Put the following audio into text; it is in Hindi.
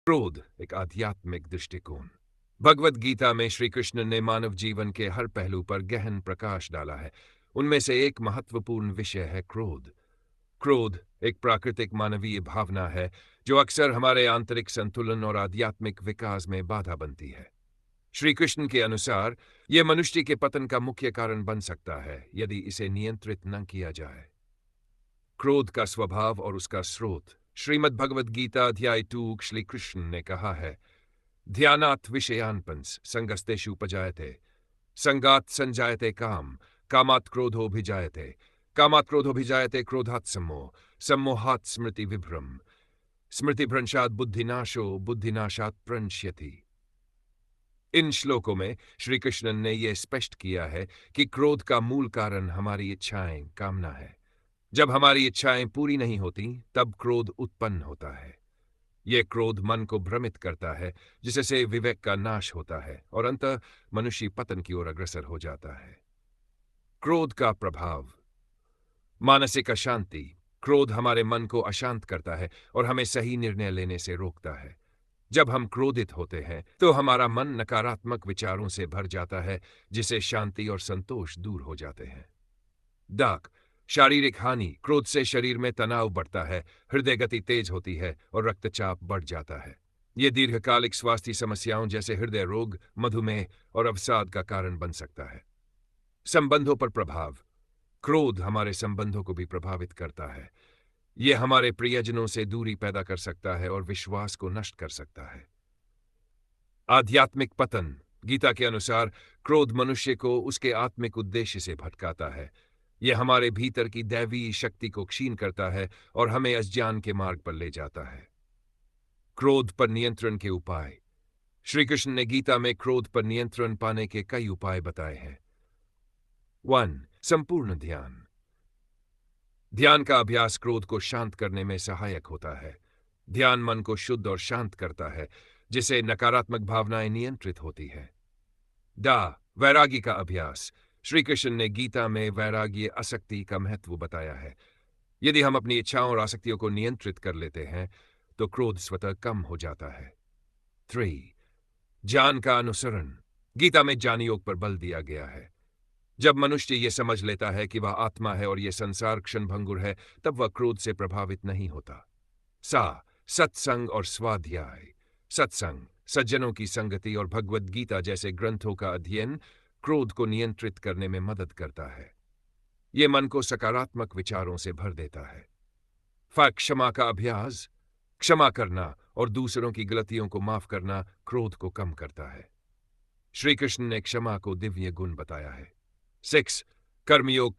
क्रोध एक आध्यात्मिक दृष्टिकोण। भगवद गीता में श्री कृष्ण ने मानव जीवन के हर पहलू पर गहन प्रकाश डाला है। उनमें से एक महत्वपूर्ण विषय है क्रोध। क्रोध एक प्राकृतिक मानवीय भावना है जो अक्सर हमारे आंतरिक संतुलन और आध्यात्मिक विकास में बाधा बनती है। श्री कृष्ण के अनुसार यह मनुष्य के पतन का मुख्य कारण बन सकता है यदि इसे नियंत्रित न किया जाए। क्रोध का स्वभाव और उसका स्रोत। श्रीमद् भगवद गीता अध्याय 2 श्री कृष्ण ने कहा है, ध्यानात् विषयान्पंस संगस्तेषु उपजायते, संगात् संजायते काम, कामात् क्रोधोऽभिजायते, कामात् क्रोधोऽभिजायते क्रोधात् सम्मोह, सम्मोहात् स्मृति विभ्रम, स्मृतिभ्रंशात् बुद्धिनाशो, बुद्धिनाशात् प्रणश्यति। इन श्लोकों में श्री कृष्ण ने यह स्पष्ट किया है कि क्रोध का मूल कारण हमारी इच्छाएं, कामना है। जब हमारी इच्छाएं पूरी नहीं होती तब क्रोध उत्पन्न होता है। यह क्रोध मन को भ्रमित करता है, जिससे विवेक का नाश होता है और अंततः मनुष्य पतन की ओर अग्रसर हो जाता है। क्रोध का प्रभाव। मानसिक अशांति। क्रोध हमारे मन को अशांत करता है और हमें सही निर्णय लेने से रोकता है। जब हम क्रोधित होते हैं तो हमारा मन नकारात्मक विचारों से भर जाता है, जिससे शांति और संतोष दूर हो जाते हैं। दाग। शारीरिक हानि। क्रोध से शरीर में तनाव बढ़ता है, हृदय गति तेज होती है और रक्तचाप बढ़ जाता है। यह दीर्घकालिक स्वास्थ्य समस्याओं जैसे हृदय रोग, मधुमेह और अवसाद का कारण बन सकता है। संबंधों पर प्रभाव। क्रोध हमारे संबंधों को भी प्रभावित करता है। यह हमारे प्रियजनों से दूरी पैदा कर सकता है और विश्वास को नष्ट कर सकता है। आध्यात्मिक पतन। गीता के अनुसार क्रोध मनुष्य को उसके आत्मिक उद्देश्य से भटकाता है। यह हमारे भीतर की दैवीय शक्ति को क्षीण करता है और हमें अज्ञान के मार्ग पर ले जाता है। क्रोध पर नियंत्रण के उपाय। श्री कृष्ण ने गीता में क्रोध पर नियंत्रण पाने के कई उपाय बताए हैं। 1. संपूर्ण ध्यान। ध्यान का अभ्यास क्रोध को शांत करने में सहायक होता है। ध्यान मन को शुद्ध और शांत करता है, जिससे नकारात्मक भावनाएं नियंत्रित होती है। वैरागी का अभ्यास। श्री कृष्ण ने गीता में वैराग्य आसक्ति का महत्व बताया है। यदि हम अपनी इच्छाओं और आसक्तियों को नियंत्रित कर लेते हैं तो क्रोध स्वतः कम हो जाता है। 3. ज्ञान का अनुसरण। गीता में ज्ञान योग पर बल दिया गया है। जब मनुष्य यह समझ लेता है कि वह आत्मा है और यह संसार क्षणभंगुर है, तब वह क्रोध से प्रभावित नहीं होता। सत्संग और स्वाध्याय। सत्संग, सज्जनों की संगति और भगवद गीता जैसे ग्रंथों का अध्ययन क्रोध को नियंत्रित करने में मदद करता है। यह मन को सकारात्मक विचारों से भर देता है। क्षमा का अभ्यास। क्षमा करना और दूसरों की गलतियों को माफ करना क्रोध को कम करता है। श्री कृष्ण ने क्षमा को दिव्य गुण बताया है। 6. कर्मयोग